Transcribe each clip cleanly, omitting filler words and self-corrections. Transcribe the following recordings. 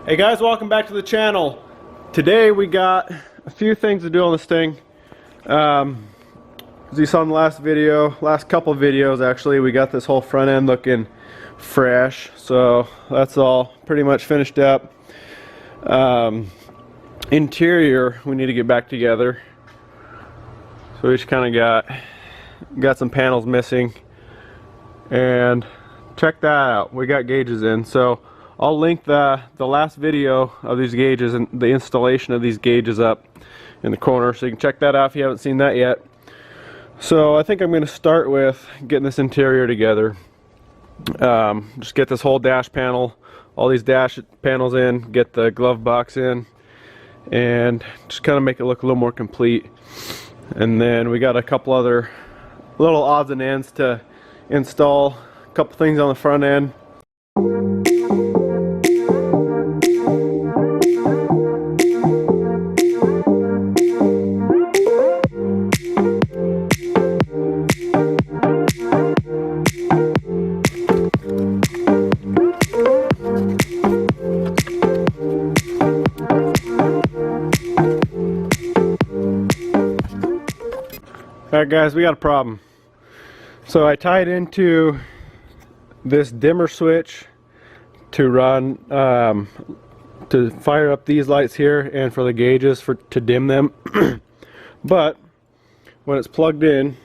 Hey guys, welcome back to the channel. Today we got a few things to do on this thing. As you saw in the last couple videos actually, we got this whole front end looking fresh. So that's all pretty much finished up. Interior we need to get back together. So we just kind of got some panels missing. And check that out, we got gauges in. So I'll link the last video of these gauges and the installation of these gauges up in the corner, so you can check that out if you haven't seen that yet. So I think I'm going to start with getting this interior together. Just get this whole dash panel, all these dash panels in, get the glove box in, and just kind of make it look a little more complete. And then we got a couple other little odds and ends to install, a couple things on the front end. Alright guys, we got a problem. So I tied into this dimmer switch to run, to fire up these lights here and for the gauges to dim them. But when it's plugged in,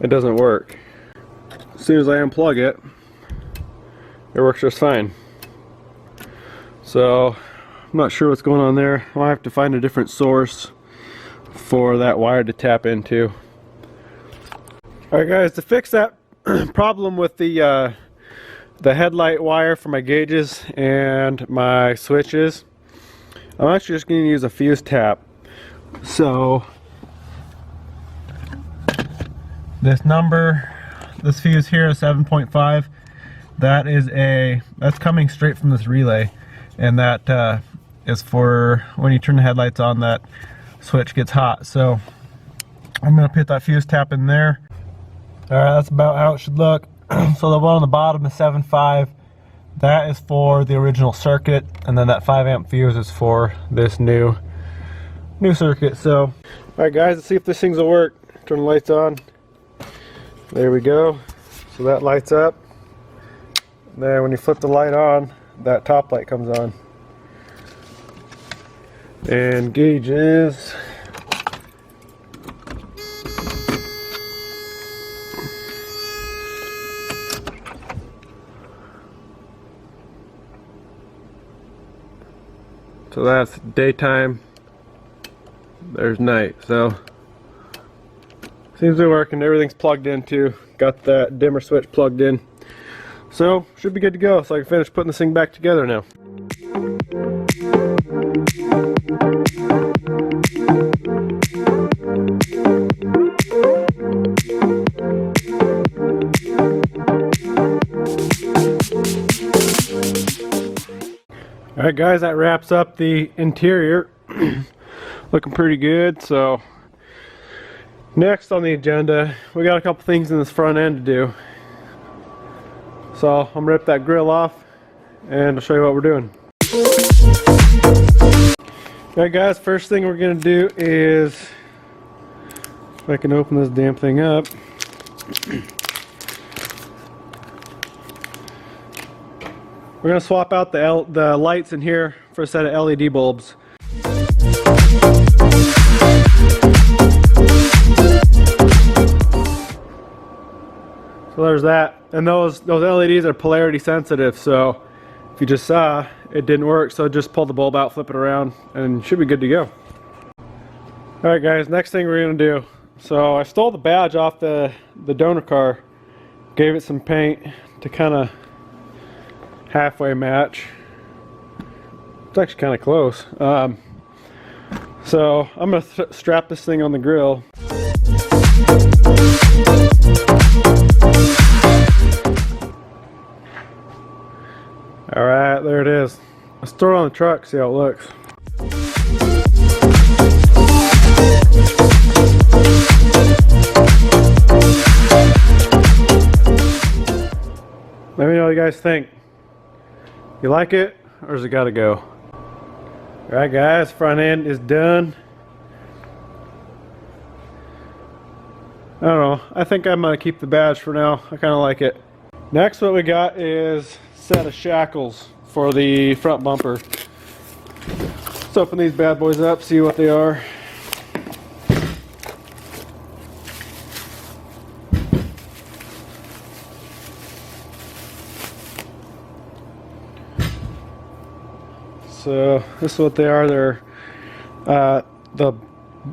it doesn't work. As soon as I unplug it, it works just fine. So I'm not sure what's going on there. I'll have to find a different source for that wire to tap into. Alright guys, to fix that problem with the headlight wire for my gauges and my switches, I'm actually just going to use a fuse tap. So this fuse here is 7.5. That's coming straight from this relay, and that is for when you turn the headlights on, that switch gets hot. So I'm going to put that fuse tap in there. Alright, that's about how it should look. So the one on the bottom is 7.5. That is for the original circuit, and then that 5 amp fuse is for this new circuit. So alright guys, let's see if this thing's will work. Turn the lights on. There we go. So that lights up. And then when you flip the light on, that top light comes on. And gauges. So that's daytime, there's night. So seems to be working, everything's plugged in too. Got that dimmer switch plugged in. So should be good to go. So I can finish putting this thing back together now. Alright guys, that wraps up the interior. Looking pretty good. So next on the agenda, we got a couple things in this front end to do. So I'm gonna rip that grill off and I'll show you what we're doing. Alright guys, first thing we're gonna do is, if I can open this damn thing up. We're going to swap out the lights in here for a set of LED bulbs. So there's that. And those LEDs are polarity sensitive, so if you just saw, it didn't work, so just pull the bulb out, flip it around, and it should be good to go. Alright guys, next thing we're going to do. So I stole the badge off the donor car, gave it some paint to kind of halfway match. It's actually kind of close. So I'm going to strap this thing on the grill. Alright, there it is. Let's throw it on the truck, see how it looks. Let me know what you guys think. You like it? or does it gotta go? Alright guys, front end is done. I don't know, I think I'm gonna keep the badge for now. I kinda like it. Next, what we got is a set of shackles for the front bumper. Let's open these bad boys up, see what they are. So this is what they are. They're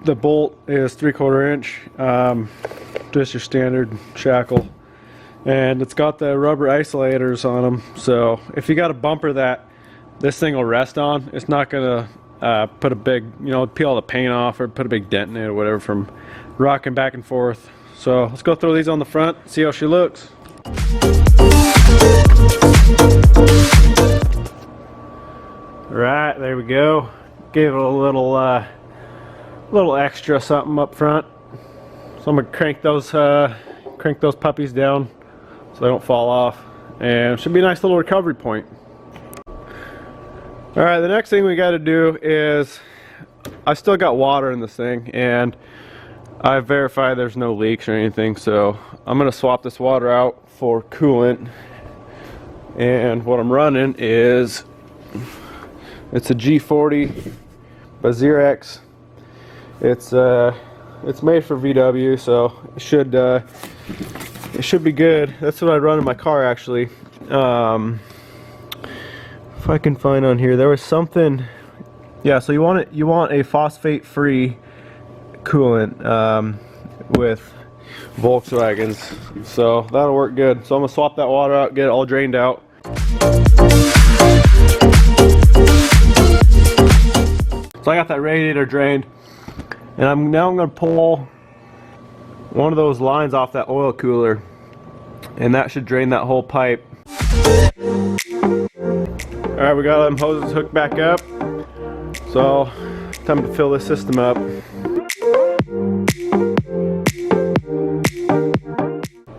the bolt is 3/4 inch, just your standard shackle, and it's got the rubber isolators on them. So if you got a bumper that this thing will rest on, it's not gonna put a big, you know, peel all the paint off or put a big dent in it or whatever from rocking back and forth. So let's go throw these on the front, see how she looks. Right, there we go. Gave it a little extra something up front. So I'm gonna crank those puppies down so they don't fall off, and it should be a nice little recovery point. All right, the next thing we got to do is, I still got water in this thing, and I verified there's no leaks or anything. So I'm gonna swap this water out for coolant, and what I'm running is, it's a G40 by Xerox. It's made for VW, so it should be good. That's what I run in my car actually. If I can find on here, there was something. Yeah, so you want a phosphate-free coolant with Volkswagens, so that'll work good. So I'm gonna swap that water out, get it all drained out. So I got that radiator drained, and I'm going to pull one of those lines off that oil cooler, and that should drain that whole pipe. Alright, we got them hoses hooked back up, so time to fill this system up.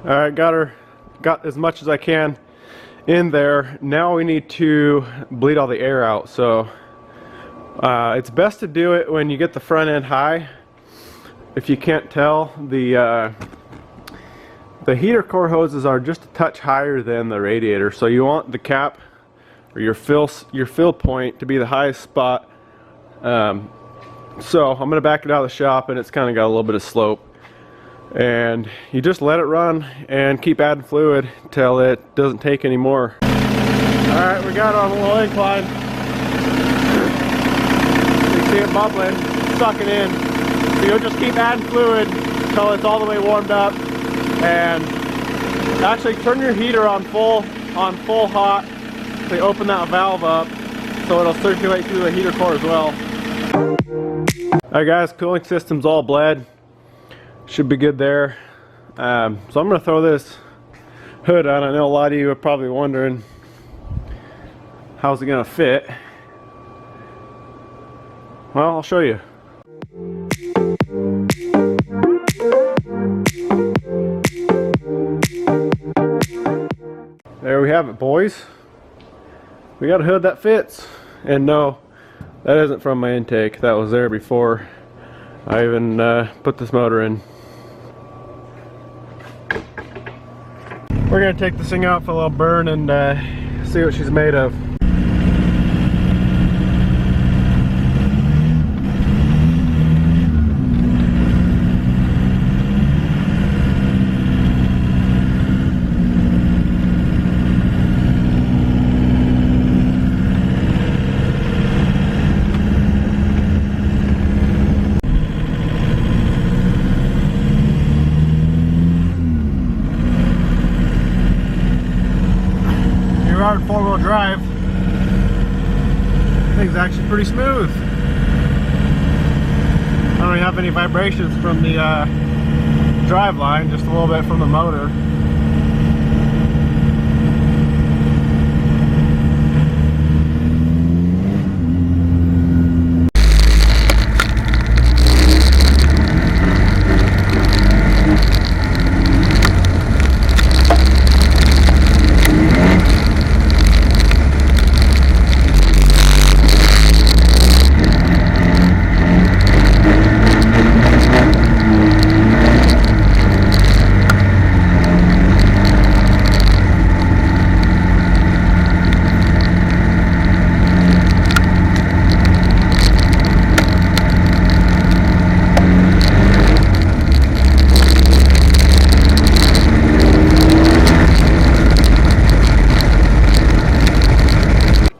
Alright, got as much as I can in there. Now we need to bleed all the air out. So it's best to do it when you get the front end high. If you can't tell, the heater core hoses are just a touch higher than the radiator, so you want the cap or your fill point to be the highest spot. So I'm gonna back it out of the shop, and it's kind of got a little bit of slope, and you just let it run and keep adding fluid till it doesn't take any more. All right, we got it on a little incline. See it bubbling, sucking in. So you'll just keep adding fluid until it's all the way warmed up, and actually turn your heater on full hot. So you open that valve up so it'll circulate through the heater core as well. Alright guys, cooling system's all bled. Should be good there. So I'm gonna throw this hood on. I know a lot of you are probably wondering, how's it gonna fit? Well, I'll show you. There we have it, boys. We got a hood that fits. And no, that isn't from my intake. That was there before I even put this motor in. We're gonna take this thing out for a little burn and see what she's made of. Four-wheel drive. Thing's actually pretty smooth. I don't even have any vibrations from the drive line, just a little bit from the motor.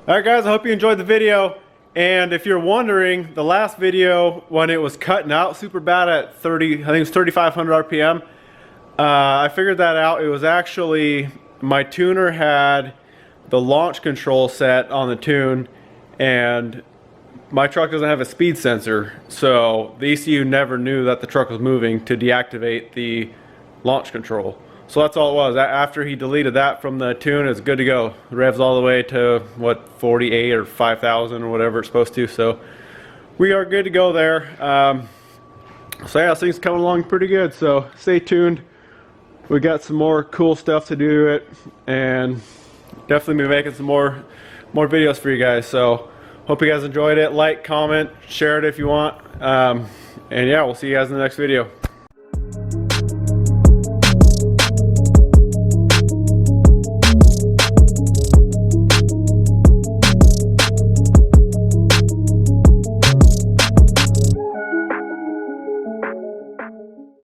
Alright guys, I hope you enjoyed the video. And if you're wondering, the last video when it was cutting out super bad at 30, I think it was 3,500 RPM, I figured that out. It was actually, my tuner had the launch control set on the tune, and my truck doesn't have a speed sensor, so the ECU never knew that the truck was moving to deactivate the launch control. So that's all it was. After he deleted that from the tune, it's good to go. It revs all the way to what, 48 or 5,000 or whatever it's supposed to. So we are good to go there. So yeah, this thing's coming along pretty good. So stay tuned. We got some more cool stuff to do to it, and definitely be making some more videos for you guys. So hope you guys enjoyed it. Like, comment, share it if you want. And yeah, we'll see you guys in the next video.